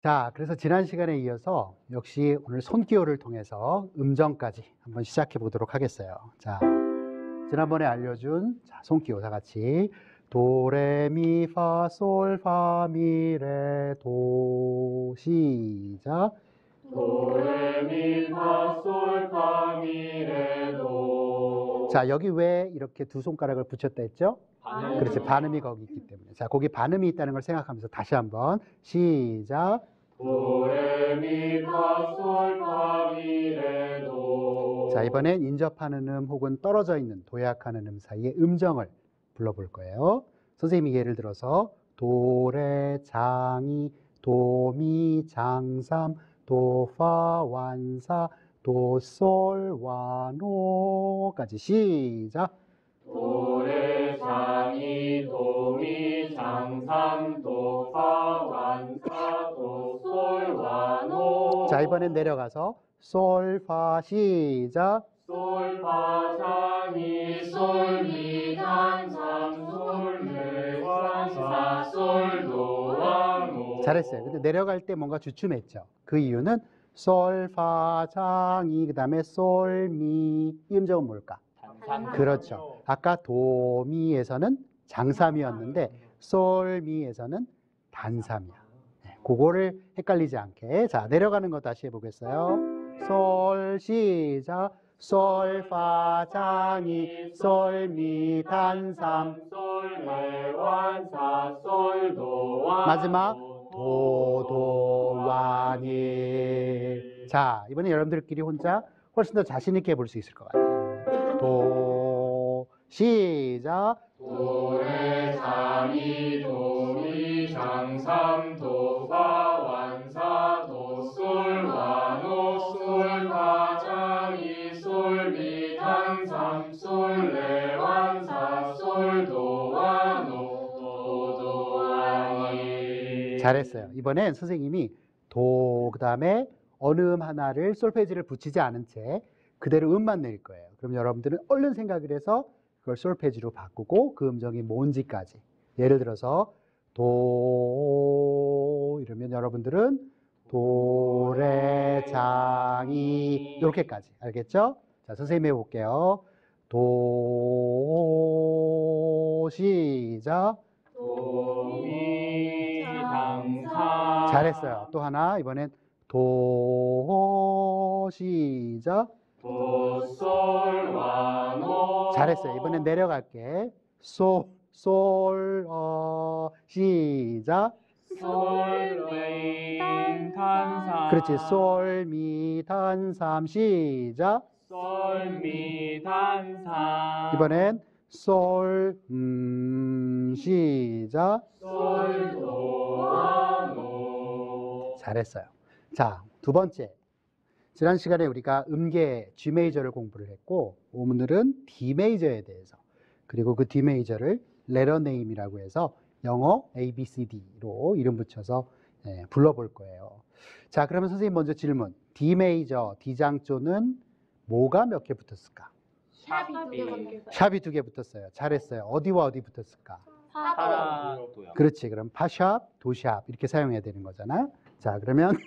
자, 그래서 지난 시간에 이어서 역시 오늘 손기호를 통해서 음정까지 한번 시작해 보도록 하겠어요. 자, 지난번에 알려준 손기호 다 같이 도레미파솔파미레도 시작. 도레미파솔파미레도. 자, 여기 왜 이렇게 두 손가락을 붙였다 했죠? 반음. 그렇지, 반음이 거기 있기 때문에. 자, 거기 반음이 있다는 걸 생각하면서 다시 한번 시작. 도레미파솔파미레도. 자, 이번엔 인접하는 음 혹은 떨어져 있는 도약하는 음 사이의 음정을 불러볼 거예요. 선생님이 예를 들어서 도레 장이 도미 장삼 도파 완사 도솔 와노까지 시작. 도레 장이 도미 장삼 도파 완사 도솔 와노. 자, 이번엔 내려가서 솔파 시작. 솔파 장이 솔미 단삼 솔레 완사 솔도 와노. 잘했어요. 근데 내려갈 때 뭔가 주춤했죠. 그 이유는 솔파장이 그다음에 솔미 이 음정은 뭘까? 그렇죠. 아까 도미에서는 장삼이었는데 솔미에서는 단삼이야. 네, 그거를 헷갈리지 않게. 자, 내려가는 거 다시 해보겠어요. 솔 시작. 솔파장이 솔미 단삼 솔레 완사 솔도 와노. 마지막 도도와니. 자, 이번에 여러분들끼리 혼자 훨씬 더 자신 있게 해볼 수 있을 것 같아요. 도 시작. 도레 장이 도미 장삼 도파 완사 도솔 와노 솔파 장이 솔미 단삼 솔레 완사 솔도 와노 도도와니. 잘했어요. 이번엔 선생님이 도 그다음에 어느 음 하나를 솔페지를 붙이지 않은 채 그대로 음만 낼 거예요. 그럼 여러분들은 얼른 생각을 해서 그걸 솔페지로 바꾸고 그 음정이 뭔지까지. 예를 들어서 도 이러면 여러분들은 도레장이 이렇게까지. 알겠죠? 자, 선생님 해볼게요. 도 시작. 도미 장삼. 잘했어요. 또 하나. 이번엔 도 시작. 도솔 와노. 잘했어요. 이번엔 내려갈게. 시작. 솔레 탄삼. 그렇지. 솔미 단삼 시작. 솔미 단삼. 이번엔 솔 시작. 솔도 와노. 잘했어요. 자, 두 번째. 지난 시간에 우리가 음계 G 메이저를 공부를 했고 오늘은 D 메이저에 대해서 그리고 그 D 메이저를 레터 네임이라고 해서 영어 ABCD로 이름 붙여서 불러볼 거예요. 자, 그러면 선생님 먼저 질문. D 메이저, D 장조는 뭐가 몇 개 붙었을까? 샵이 두 개 붙었어요. 잘했어요. 어디와 어디 붙었을까? 파도요. 그렇지. 그럼 파샵, 도샵 이렇게 사용해야 되는 거잖아. 자, 그러면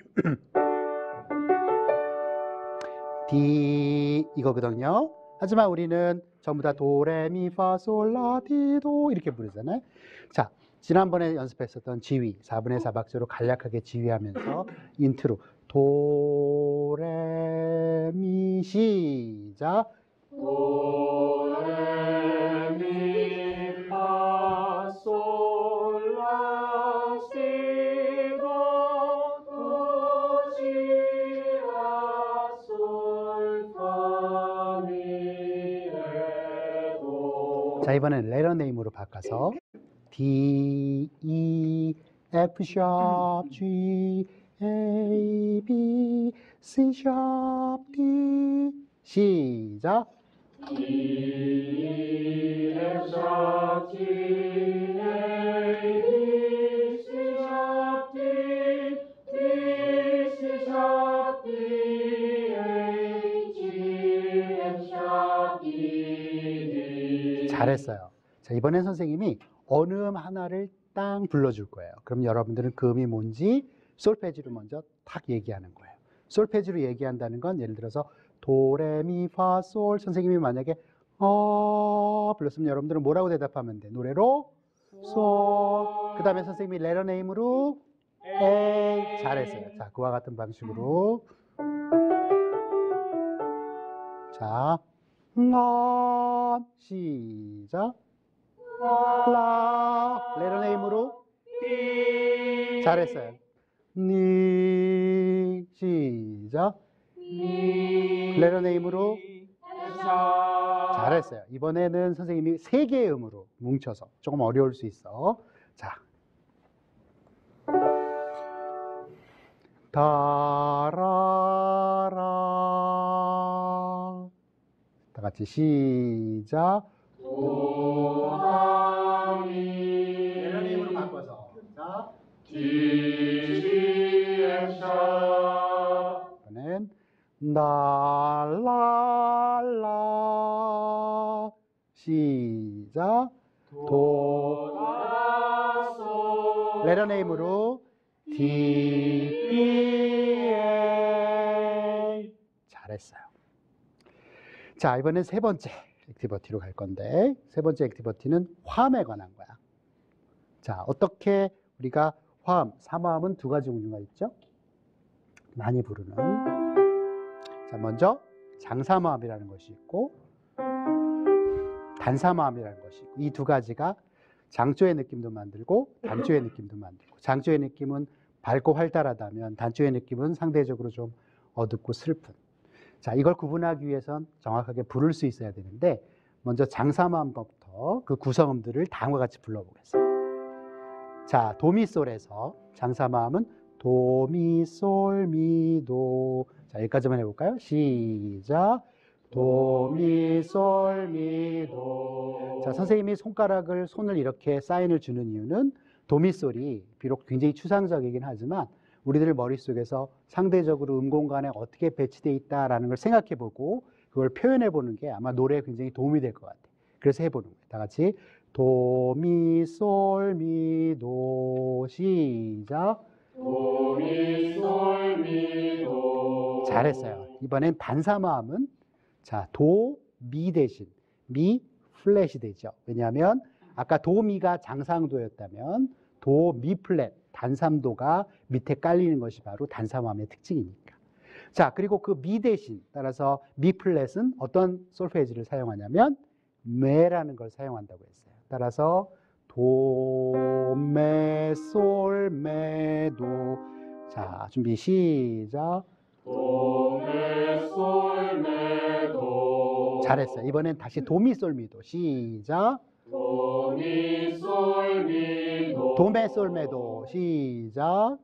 D 이거거든요. 하지만 우리는 전부 다 도레미파솔라티도 이렇게 부르잖아요. 자, 지난번에 연습했었던 지휘 4분의 4박자로 간략하게 지휘하면서 인트로 도레미 시작. 도레미파솔라시도 도시라 솔파미레도. 자, 이번엔 레터 네임으로 바꿔서 D, E, F 샵, G, A, B, C 샵, D 시작. D, F 샵, G, A, B, C 샵, D, D, C 샵, D, A, G, F 샵, D, D. 잘했어요. 자, 이번엔 선생님이 어느 음 하나를 땅 불러줄 거예요. 그럼 여러분들은 그 음이 뭔지 솔페지로 먼저 탁 얘기하는 거예요. 솔페지로 얘기한다는 건 예를 들어서 도레미파솔 선생님이 만약에 불렀으면 여러분들은 뭐라고 대답하면 돼? 노래로 솔. 그 다음에 선생님이 레터 네임으로 에이. 잘했어요. 자, 그와 같은 방식으로. 자, 시작. 라. 레터 네임으로 잘했어요. 니. 시작. 레터 네임으로 잘했어요. 이번에는 선생님이 세 개의 음으로 뭉쳐서 조금 어려울 수 있어. 자, 다라라. 다 같이 시작. 도하미 레터 네임으로 바꿔서. 자, 디시엠샤 이번엔 날랄라. 시작. 도라솔 레터 네임으로 DBA. 잘했어요. 자, 이번엔 세 번째 액티비티로 갈 건데, 세 번째 액티비티는 화음에 관한 거야. 자, 어떻게 우리가 화음, 사마음은 두 가지 종류가 있죠? 많이 부르는. 자, 먼저 장사마음이라는 것이 있고 단사마음이라는 것이 있고, 이 두 가지가 장조의 느낌도 만들고 단조의 느낌도 만들고, 장조의 느낌은 밝고 활달하다면 단조의 느낌은 상대적으로 좀 어둡고 슬픈. 자, 이걸 구분하기 위해선 정확하게 부를 수 있어야 되는데, 먼저 장사마음부터 그 구성음들을 다음과 같이 불러보겠습니다. 자, 도미솔에서 장사마음은 도미솔미도. 자, 여기까지만 해볼까요? 시작. 도미솔미도. 자, 선생님이 손을 이렇게 사인을 주는 이유는 도미솔이 비록 굉장히 추상적이긴 하지만 우리들 머릿속에서 상대적으로 음공간에 어떻게 배치되어 있다라는 걸 생각해보고 그걸 표현해보는 게 아마 노래에 굉장히 도움이 될 것 같아요. 그래서 해보는 거예요. 다 같이 도미솔미도. 시작. 도미솔미도 잘했어요. 이번엔 단사마음은 자, 도, 미 대신 미 플랫이 되죠. 왜냐하면 아까 도미가 장상도였다면 도, 미 플랫, 단삼도가 밑에 깔리는 것이 바로 단사마음의 특징이니까. 자, 그리고 그 미 대신 따라서 미 플랫은 어떤 솔페지를 사용하냐면 메라는 걸 사용한다고 했어요. 따라서 도, 메, 솔, 메, 도. 자, 준비 시작. 도메솔메도 잘했어요. 이번엔 다시 도미솔미도. 시작. 도미솔미도 도메솔메도. 시작.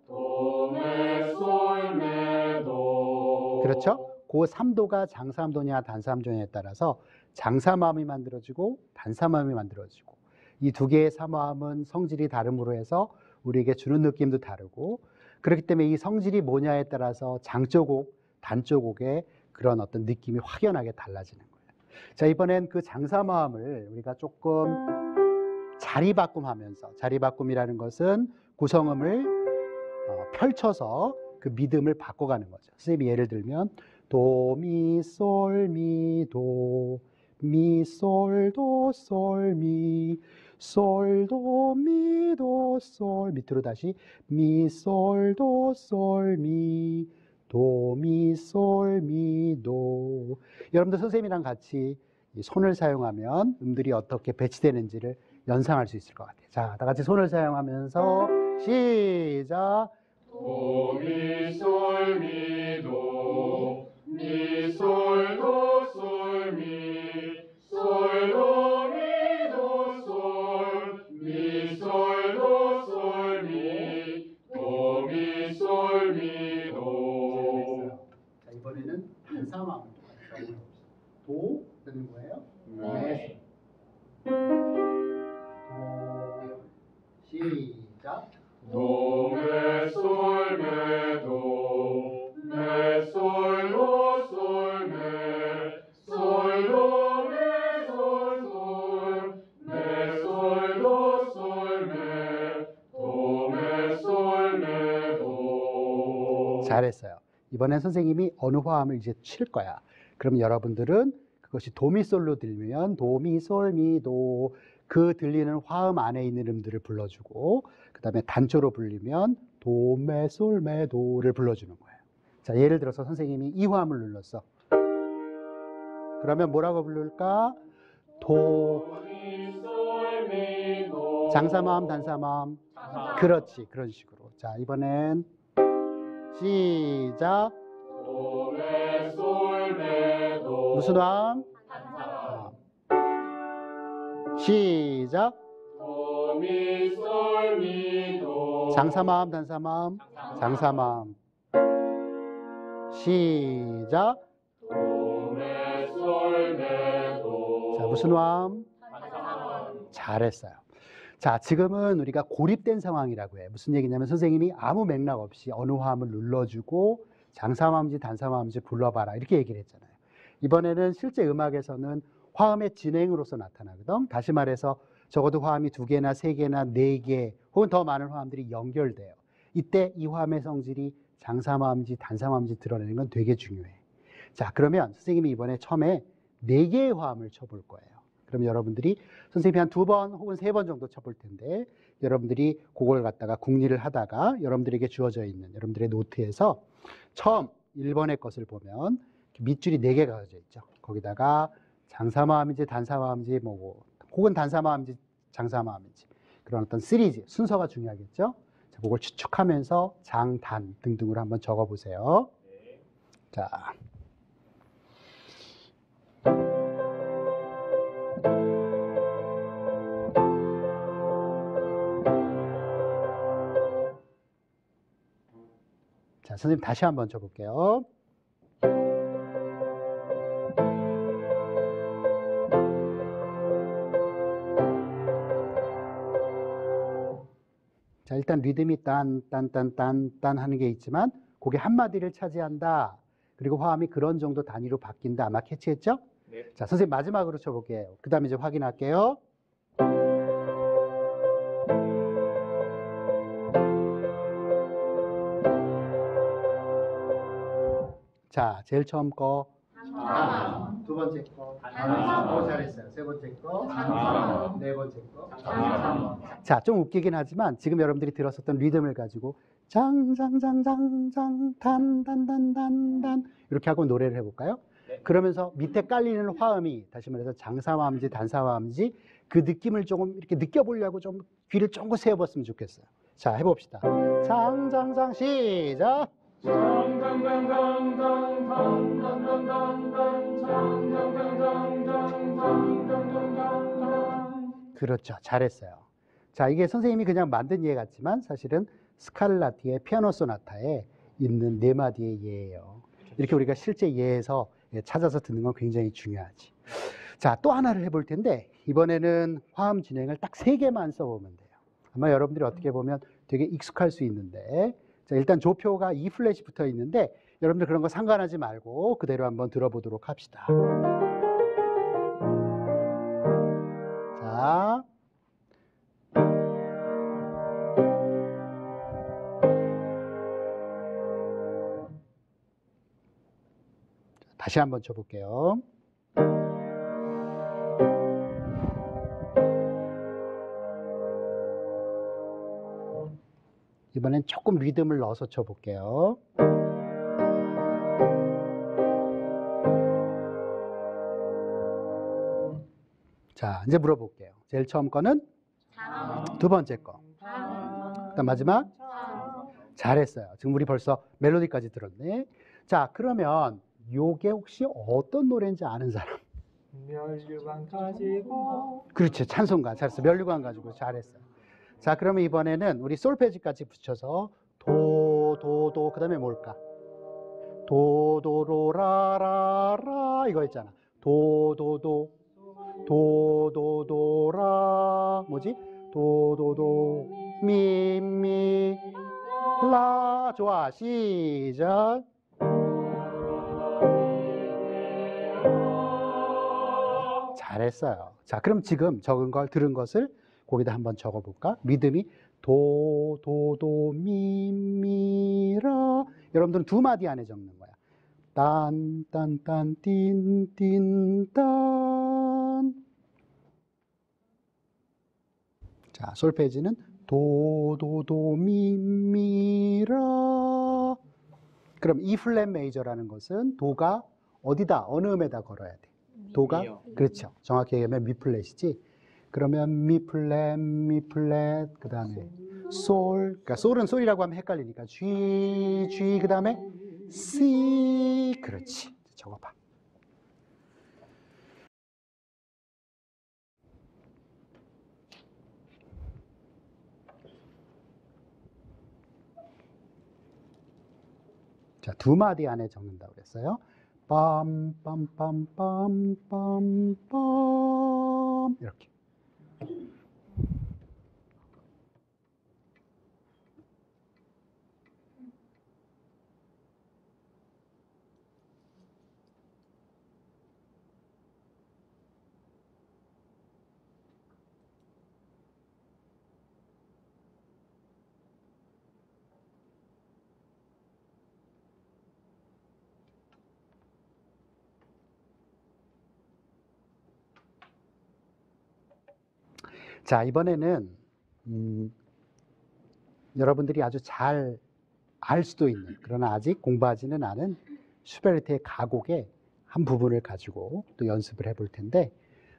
도메솔메도 그렇죠? 그 3도가 장사함도냐 단사함도냐에 따라서 장사마음이 만들어지고 단사마음이 만들어지고, 이 두 개의 사마음은 성질이 다름으로 해서 우리에게 주는 느낌도 다르고, 그렇기 때문에 이 성질이 뭐냐에 따라서 장조곡, 단조곡의 그런 어떤 느낌이 확연하게 달라지는 거예요. 자, 이번엔 그 장사마음을 우리가 조금 자리바꿈하면서, 자리바꿈이라는 것은 구성음을 펼쳐서 그 미듬을 바꿔가는 거죠. 선생님이 예를 들면 도미솔미도 미솔도솔미 솔도미도솔, 밑으로 다시 미솔도솔미 도미솔미도. 여러분들 선생님이랑 같이 이 손을 사용하면 음들이 어떻게 배치되는지를 연상할 수 있을 것 같아요. 자, 다 같이 손을 사용하면서 시작. 도미솔미도 미솔도솔미 솔도미도솔 미솔도솔미 도미솔미도. 자, 이번에는 단사마음 도 되는 거예요. 네. 도 시작. 도메솔메도 메솔도솔메 잘했어요. 이번엔 선생님이 어느 화음을 이제 칠 거야. 그럼 여러분들은 그것이 도미솔로 들리면 도미솔미도 그 들리는 화음 안에 있는 음들을 불러주고 그 다음에 단조로 불리면 도메솔메도를 불러주는 거예요. 자, 예를 들어서 선생님이 이 화음을 눌렀어. 그러면 뭐라고 부를까? 장사마음, 단사마음. 그렇지, 그런 식으로. 자, 이번엔 시작. 무슨 화음? 시작. 장사마음, 단사마음. 장사마음. 시작. 자, 무슨 화음? 잘했어요. 자, 지금은 우리가 고립된 상황이라고 해요. 무슨 얘기냐면 선생님이 아무 맥락 없이 어느 화음을 눌러주고 장사마음인지 단사마음인지 불러봐라 이렇게 얘기를 했잖아요. 이번에는 실제 음악에서는 화음의 진행으로서 나타나거든. 다시 말해서 적어도 화음이 2개나 3개나 4개 혹은 더 많은 화음들이 연결돼요. 이때 이 화음의 성질이 장사마음인지 단사마음인지 드러내는 건 되게 중요해. 자, 그러면 선생님이 이번에 처음에 4개의 화음을 쳐볼 거예요. 그럼 여러분들이 선생님이 한 2번 혹은 3번 정도 쳐볼 텐데 여러분들이 그걸 갖다가 궁리를 하다가 여러분들에게 주어져 있는 여러분들의 노트에서 처음 1번의 것을 보면 밑줄이 4개가 가져 있죠. 거기다가 장사마음인지 단사마음인지 뭐고 혹은 단사마음인지 장사마음인지 그런 어떤 시리즈, 순서가 중요하겠죠. 자, 그걸 추측하면서 장, 단 등등으로 한번 적어보세요. 자. 자, 선생님 다시 한번 쳐볼게요. 자, 일단 리듬이 딴 하는 게 있지만 그게 한마디를 차지한다. 그리고 화음이 그런 정도 단위로 바뀐다. 아마 캐치했죠? 네. 자, 선생님 마지막으로 쳐볼게요. 그 다음에 이제 확인할게요. 자, 제일 처음 거. 두 번째 거. 잘했어요. 세 번째 거. 네 번째 거. 자, 좀 웃기긴 하지만 지금 여러분들이 들었었던 리듬을 가지고 장장장장장 단단단단단 이렇게 하고 노래를 해볼까요? 네. 그러면서 밑에 깔리는 화음이 다시 말해서 장사마음인지 단사마음인지 그 느낌을 조금 이렇게 느껴보려고 좀 귀를 쫑긋 세워봤으면 좋겠어요. 자, 해봅시다. 장장장 시작. 그렇죠. 잘했어요. 자, 이게 선생님이 그냥 만든 예 같지만 사실은 스칼라티의 피아노 소나타에 있는 4마디의 예예요. 이렇게 우리가 실제 예에서 찾아서 듣는 건 굉장히 중요하지. 자, 또 하나를 해볼 텐데 이번에는 화음 진행을 딱 3개만 써보면 돼요. 아마 여러분들이 어떻게 보면 되게 익숙할 수 있는데 자, 일단 조표가 E 플랫이 붙어 있는데 여러분들 그런 거 상관하지 말고 그대로 한번 들어보도록 합시다. 자, 다시 한번 쳐볼게요. 이번엔 조금 리듬을 넣어서 쳐볼게요. 자, 이제 물어볼게요. 제일 처음 거는? 두 번째 거. 그다음 마지막? 잘했어요. 지금 우리 벌써 멜로디까지 들었네. 자, 그러면 요게 혹시 어떤 노래인지 아는 사람? 멸류관 가지고. 그렇지, 찬송가. 잘했어. 멸류관 가지고 잘했어요. 자, 그러면 이번에는 우리 솔페지까지 붙여서 도, 그 다음에 뭘까? 도도로라라라 이거 있잖아. 도도도라 뭐지? 도도도 미미 라. 좋아, 시작. 잘했어요. 자, 그럼 지금 적은 걸 들은 것을 거기다 한번 적어볼까? 리듬이 도, 미, 라. 여러분들은 두 마디 안에 적는 거야. 딴, 딴, 딴, 띵, 띵, 딴. 자, 솔페지는 도, 도, 도, 미, 미, 라. 그럼 E 플랫 메이저라는 것은 도가 어디다, 어느 음에다 걸어야 돼? 도가, 미요. 그렇죠. 정확히 얘기하면 미 플랫이지. 그러면 미 플랫, 그 다음에 솔. 그러니까 솔은 솔이라고 하면 헷갈리니까 G, G, 그 다음에 C. 그렇지. 적어봐. 자, 두 마디 안에 적는다고 그랬어요. 빰, 빰, 빰, 빰, 빰, 빰. 이렇게. 자, 이번에는 여러분들이 아주 잘 알 수도 있는, 그러나 아직 공부하지는 않은 슈베르트의 가곡의 한 부분을 가지고 또 연습을 해볼 텐데,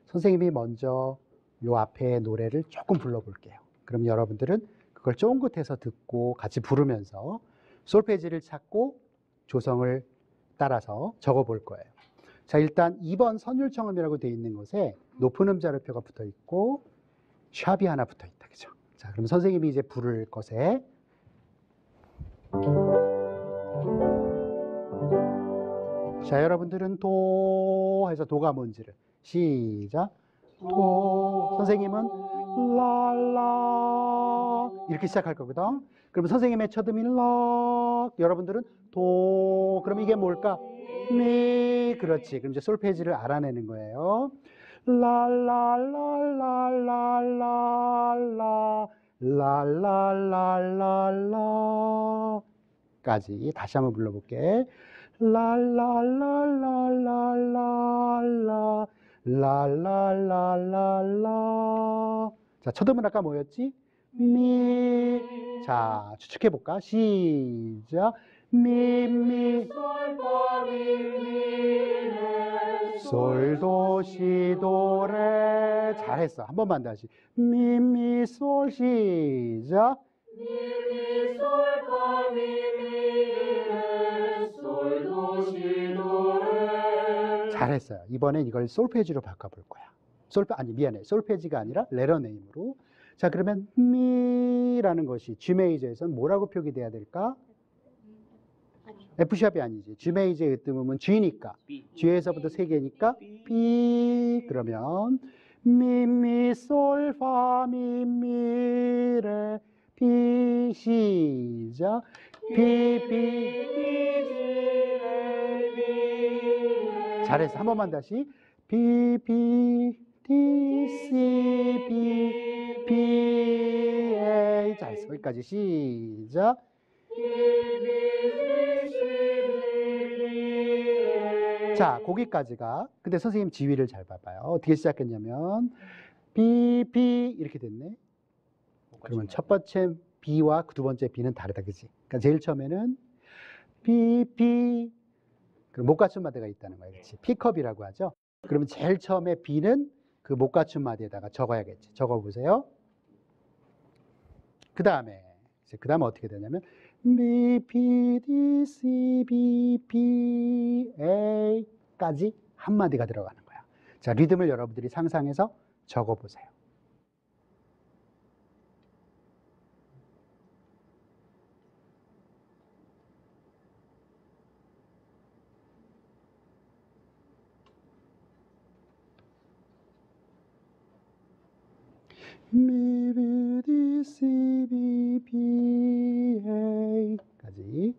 선생님이 먼저 요 앞에 노래를 조금 불러볼게요. 그럼 여러분들은 그걸 쫑긋해서 듣고 같이 부르면서 솔페지를 찾고 조성을 따라서 적어볼 거예요. 자, 일단 2번 선율청음이라고 되어 있는 것에 높은 음자료표가 붙어 있고 샵이 하나 붙어 있다, 그죠? 자, 그럼 선생님이 이제 부를 것에 자, 여러분들은 도 해서 도가 뭔지를 시작. 도. 선생님은 랄라 이렇게 시작할 거거든. 그러면 선생님의 첫음이 라. 여러분들은 도. 그럼 이게 뭘까? 미. 그렇지. 그럼 이제 솔페지를 알아내는 거예요. 랄랄랄랄랄랄라 랄랄랄랄라 까지 다시 한번 불러볼게. 랄랄랄랄랄라 랄랄랄랄라. 자, 첫음은 아까 뭐였지? 미. 자, 추측해볼까? 시작. 미, 미, 솔, 도, 시, 도, 레. 잘했어. 한 번만 다시. 미, 미, 솔, 시작. 잘했어요. 이번엔 이걸 솔페지로 바꿔볼 거야. 솔페지가 아니라 레러네임으로. 자, 그러면 미라는 것이 G 메이저에서는 뭐라고 표기돼야 될까? F샵이 아니지. G 메이저의 으뜸음은 G니까. G에서부터 세 개니까 B. 그러면 미, 솔, 파, 미, 레, B. 시작. B. 잘했어. 한 번만 다시. B, D, C, B, A. 잘했어. 여기까지 시작. 자, 거기까지가. 근데 선생님 지휘를 잘 봐봐요. 어떻게 시작했냐면 B 이렇게 됐네. 그러면 첫 번째 B와 두 번째 B는 다르다, 그지? 그러니까 제일 처음에는 B 그럼 못 갖춘 마디가 있다는 거예요, 그렇지? P컵이라고 하죠. 그러면 제일 처음에 B는 그 못 갖춘 마디에다가 적어야겠지. 적어보세요. 그 다음에 어떻게 되냐면 B, D, C, B, A까지 한 마디가 들어가는 거야. 자, 리듬을 여러분들이 상상해서 적어보세요. B, D, C, B, A까지.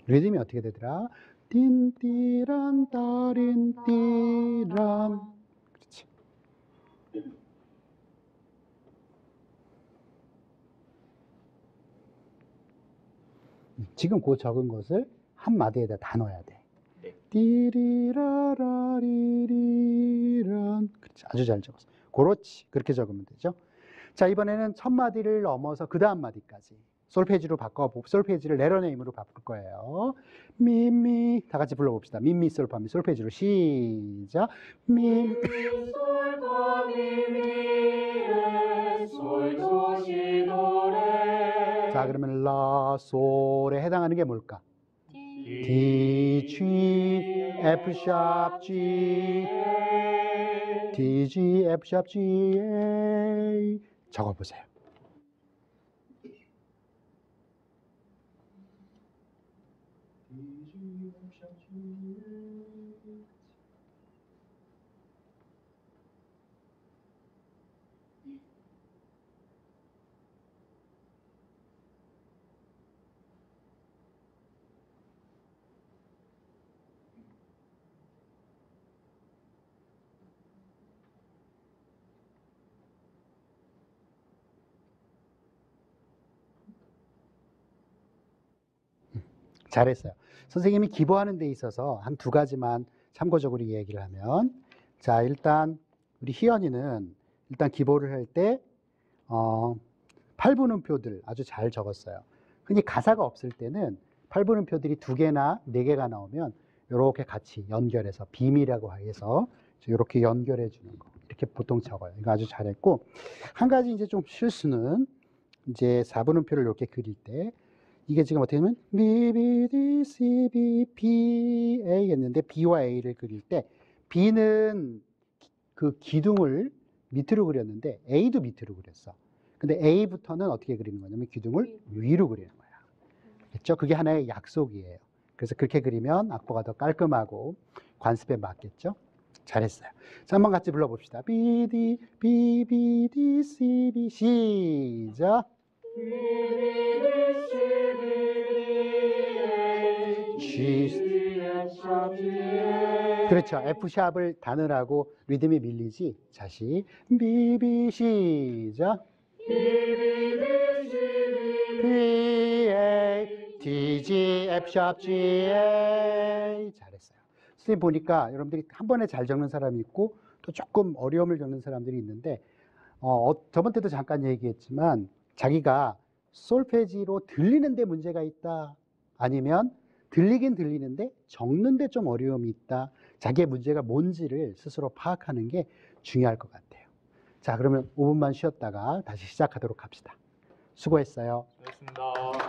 리듬이 어떻게 되더라? 띵띠란 따린 띠란. 그렇지. 지금 그 적은 것을 한 마디에다 다 넣어야 돼. 네. 띠리라라리리란. 그렇지. 아주 잘 적었어. 그렇지. 그렇게 적으면 되죠. 자, 이번에는 첫 마디를 넘어서 그 다음 마디까지 솔페지로 솔페지를 레러네임으로 바꿀 거예요. 미미 다 같이 불러봅시다. 미미 솔파미 솔페지로 시작. 미 자, 그러면 라 솔에 해당하는 게 뭘까? D, G, F 샵, G, D, G, F 샵, G, A. 적어보세요. 잘했어요. 선생님이 기보하는 데 있어서 한 두 가지만 참고적으로 얘기를 하면, 자, 일단 우리 희연이는 일단 기보를 할 때 팔분음표들 아주 잘 적었어요. 흔히 가사가 없을 때는 팔분음표들이 2개나 4개가 나오면 이렇게 같이 연결해서 빔이라고 해서 이렇게 연결해 주는 거, 이렇게 보통 적어요. 이거 아주 잘했고, 한 가지 이제 좀 실수는 이제 4분음표를 이렇게 그릴 때 이게 지금 어떻게 되면 B, B, D, C, B, B, A 했는데 B와 A를 그릴 때 B는 그 기둥을 밑으로 그렸는데 A도 밑으로 그렸어. 근데 A부터는 어떻게 그리는 거냐면 기둥을 위로 그리는 거야. 됐죠? 그게 하나의 약속이에요. 그래서 그렇게 그리면 악보가 더 깔끔하고 관습에 맞겠죠? 잘했어요. 자, 한번 같이 불러봅시다. B, D, B, B, D, C, B. 시작. G. 그렇죠. F샵을 단을하고 리듬이 밀리지. 다시 B, B, 시작. B, A, D, G, F샵, G, A. 잘했어요. 선생님 보니까 여러분들이 한 번에 잘 적는 사람이 있고 또 조금 어려움을 겪는 사람들이 있는데, 저번 때도 잠깐 얘기했지만 자기가 솔페지로 들리는데 문제가 있다, 아니면 들리긴 들리는데 적는데 좀 어려움이 있다, 자기의 문제가 뭔지를 스스로 파악하는 게 중요할 것 같아요. 자, 그러면 5분만 쉬었다가 다시 시작하도록 합시다. 수고했어요. 고맙습니다.